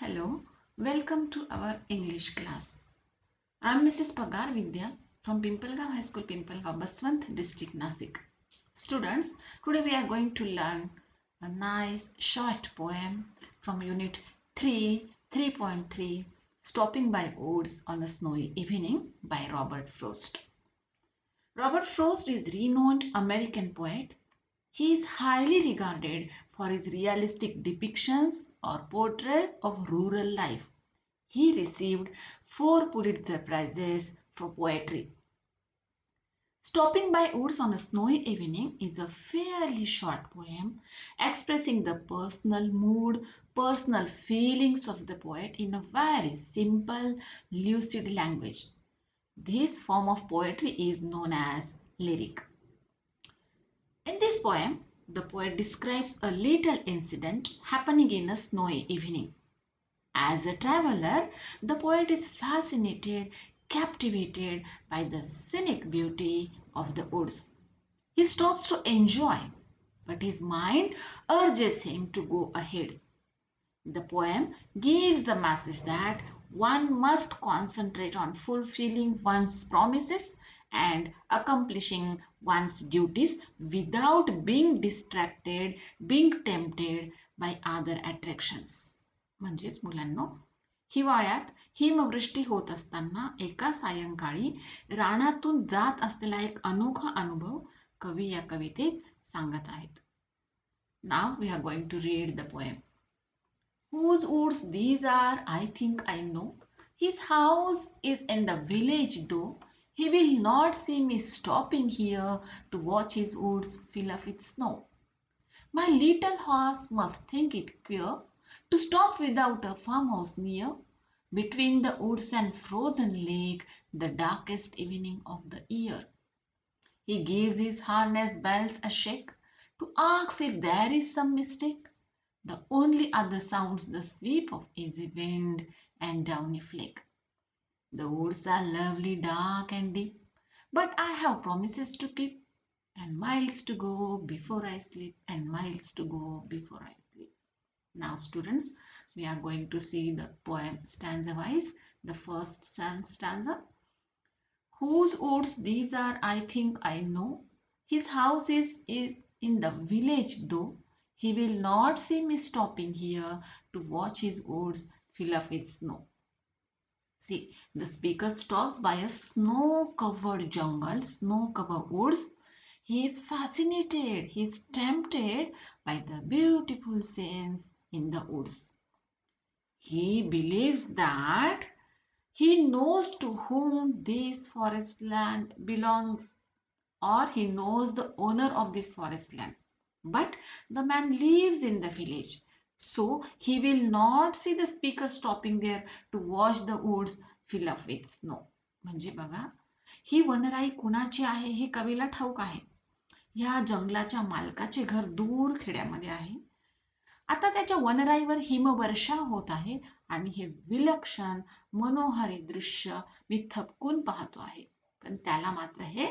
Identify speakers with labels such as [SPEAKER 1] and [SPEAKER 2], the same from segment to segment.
[SPEAKER 1] Hello, welcome to our English class. I am Mrs. Pagar Vidya from Pimpalgaon High School, Pimpalgaon, Baswant District, Nasik. Students, today we are going to learn a nice short poem from Unit 3, 3.3, Stopping by Woods on a Snowy Evening by Robert Frost. Robert Frost is renowned American poet. He is highly regarded for his realistic depictions or portrayal of rural life. He received 4 Pulitzer Prizes for poetry. Stopping by Woods on a Snowy Evening is a fairly short poem expressing the personal mood, personal feelings of the poet in a very simple, lucid language. This form of poetry is known as lyric. In this poem, the poet describes a little incident happening in a snowy evening. As a traveler, the poet is fascinated, captivated by the scenic beauty of the woods. He stops to enjoy, but his mind urges him to go ahead. The poem gives the message that one must concentrate on fulfilling one's promises and accomplishing one's duties without being distracted, being tempted by other attractions. म्हणजेच मुलांनो, हिवाळ्यात हिमवृष्टी होत असताना एका सायंकाळी रानातून जात असलेला एक अनोखा अनुभव कवी या कवितेत सांगत आहेत. Now we are going to read the poem. Whose woods these are, I think I know. His house is in the village, though. He will not see me stopping here to watch his woods fill up with snow. My little horse must think it queer to stop without a farmhouse near. Between the woods and frozen lake, the darkest evening of the year. He gives his harness bells a shake to ask if there is some mistake. The only other sounds the sweep of easy wind and downy flake. The woods are lovely, dark and deep, but I have promises to keep, and miles to go before I sleep, and miles to go before I sleep. Now, students, we are going to see the poem stanza wise. The first stanza. Whose woods these are, I think I know. His house is in the village, though. He will not see me stopping here to watch his woods fill up with snow. See, the speaker stops by a snow-covered jungle, snow-covered woods. He is fascinated, he is tempted by the beautiful scenes in the woods. He believes that he knows to whom this forest land belongs, or he knows the owner of this forest land. But the man lives in the village, so he will not see the speaker stopping there to watch the woods fill up with snow. म्हणजे बघा, ही वनराई कुणाची आहे हे कवीला ठाऊक आहे. या जंगलाच्या मालकाचे घर दूर खेड्यामध्ये आहे. आता त्याच्या वनराईवर हिमवर्षा होत आहे आणि हे विलक्षण मनोहारी दृश्य मी थपकून पाहतो आहे, पण त्याला मात्र हे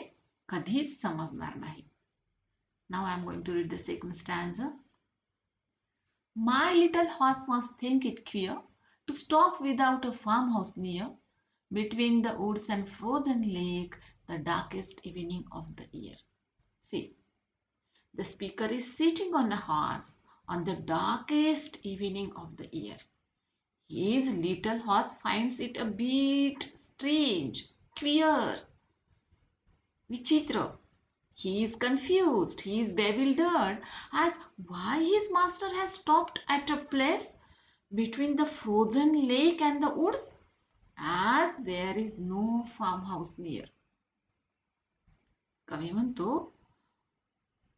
[SPEAKER 1] कधीच समजणार नाही. Now I am going to read the second stanza. My little horse must think it queer to stop without a farmhouse near. Between the woods and frozen lake, the darkest evening of the year. See, the speaker is sitting on a horse on the darkest evening of the year. His little horse finds it a bit strange, queer, vichitra. He is confused, he is bewildered as why his master has stopped at a place between the frozen lake and the woods, as there is no farmhouse near. कवी म्हणतो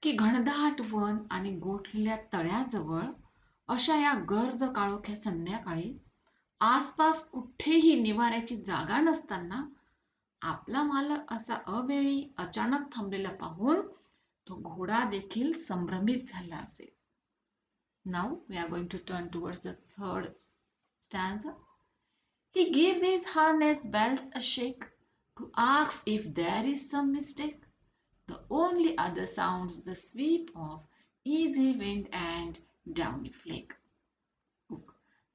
[SPEAKER 1] की घनदाट one आणि गोठलेल्या तळ्याजवळ अशा या गर्द काळोख्या संध्याकाळी आसपास कुठेही निवाऱ्याची जागा नसताना आपला मालक असा अवेळी अचानक थांबलेला पाहून तो घोडा देखील संभ्रमित झाला असेल. Now we are going to turn towards the third stanza. He gives his harness bells a shake to ask if there is some mistake. The only other sounds the sweep of easy wind and downy flake.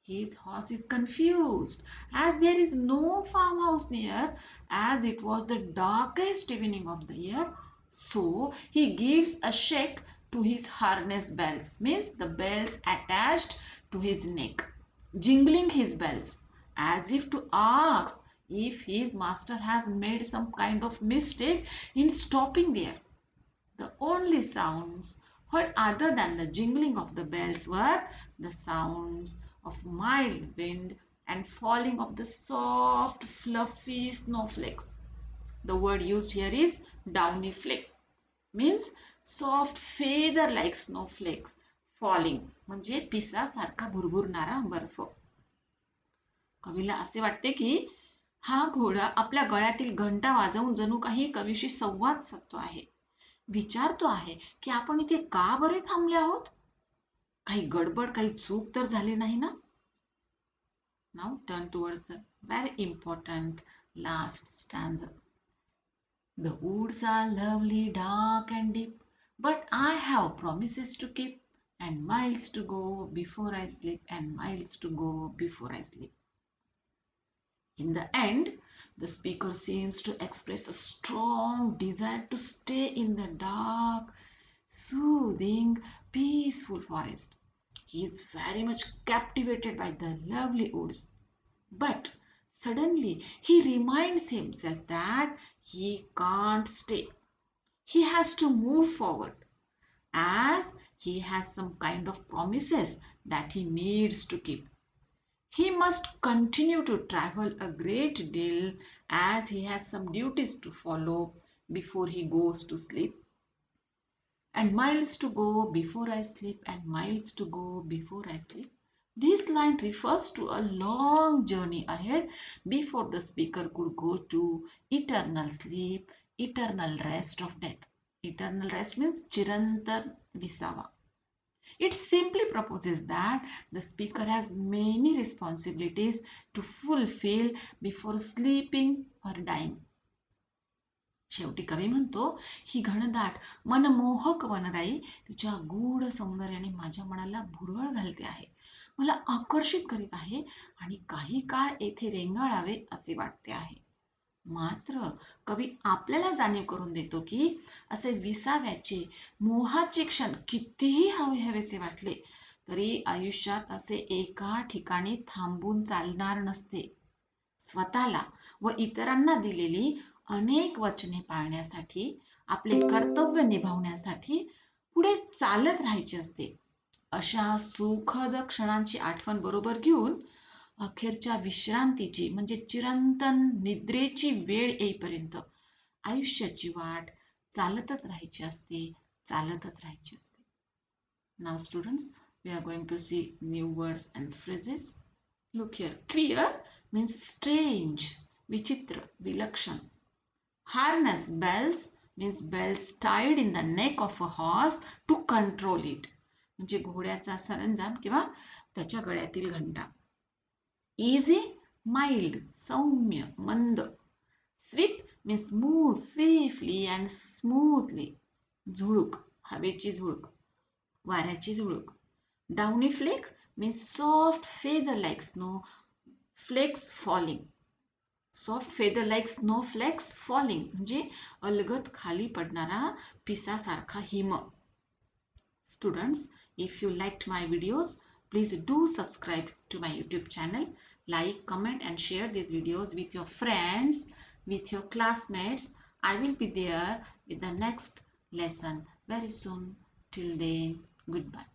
[SPEAKER 1] His horse is confused as there is no farmhouse near, as it was the darkest evening of the year. So he gives a shake to his harness bells, means the bells attached to his neck, jingling his bells as if to ask if his master has made some kind of mistake in stopping there. The only sounds heard other than the jingling of the bells were the sounds of mild wind and falling of the soft, fluffy snowflakes. The word used here is downy flakes, means soft feather like snowflakes falling, म्हणजे पिसासारखा भुरभुरणारा बर्फ. कवीला असे वाटते की हा घोडा आपल्या गळ्यातील घंटा वाजवून जणू काही कवीशी संवाद साधतो आहे. विचारतो आहे की आपण इथे का बरे थांबले आहोत? काही गडबड, काही चूक तर झाली नाही ना? Now turn towards the very important last stanza. The woods are lovely, dark and deep, but I have promises to keep, and miles to go before I sleep, and miles to go before I sleep. In the end, the speaker seems to express a strong desire to stay in the dark, soothing, peaceful forest. He is very much captivated by the lovely woods. But suddenly he reminds himself that he can't stay. He has to move forward as he has some kind of promises that he needs to keep. He must continue to travel a great deal as he has some duties to follow before he goes to sleep. And miles to go before I sleep, and miles to go before I sleep. This line refers to a long journey ahead before the speaker could go to eternal sleep, eternal rest of death. Eternal rest means Chirantar Visava. It simply proposes that the speaker has many responsibilities to fulfill before sleeping or dying. शेवटी कवी म्हणतो, ही घनदाट मनमोहक वनराई तिच्या गूढ सौंदर्याने माझ्या मनाला भुरळ घालते आहे, मला आकर्षित करीत आहे आणि काही काळ येथे रेंगाळावे असे वाटते आहे. मात्र कवी आपल्याला जाणीव करून देतो की असे विसाव्याचे मोहाचे क्षण कितीही हवेसे वाटले तरी आयुष्यात असे एका ठिकाणी थांबून चालणार नसते. स्वतःला व इतरांना दिलेली अनेक वचने पाळण्यासाठी, आपले कर्तव्य निभावण्यासाठी पुढे चालत राहायचे असते. अशा सुखद क्षणांची आठवण बरोबर घेऊन अखेरच्या विश्रांतीची म्हणजे चिरंतन निद्रेची वेळ येईपर्यंत आयुष्याची वाट चालतच राहायची असते, चालतच राहायची असते. Now students, we are going to see new words and phrases. Look here. Queer means strange, विचित्र, विलक्षण. Harness bells means bells tied in the neck of a horse to control it. म्हणजे घोड्याचा सरंजाम किंवा त्याच्या गळ्यातील घंटा. Easy, mild, सौम्य, मंद. Swift means move swiftly and smoothly. झुळूक, हवेची झुळूक, वाऱ्याची झुळूक. Downy flake means soft feather like snow flakes falling. Soft feather like snow flakes falling म्हणजे अलगद खाली पडणारा पिसासारखा him. Students, if you liked my videos, please do subscribe to my YouTube channel. Like, comment and share these videos with your friends, with your classmates. I will be there with the next lesson very soon. Till then, goodbye.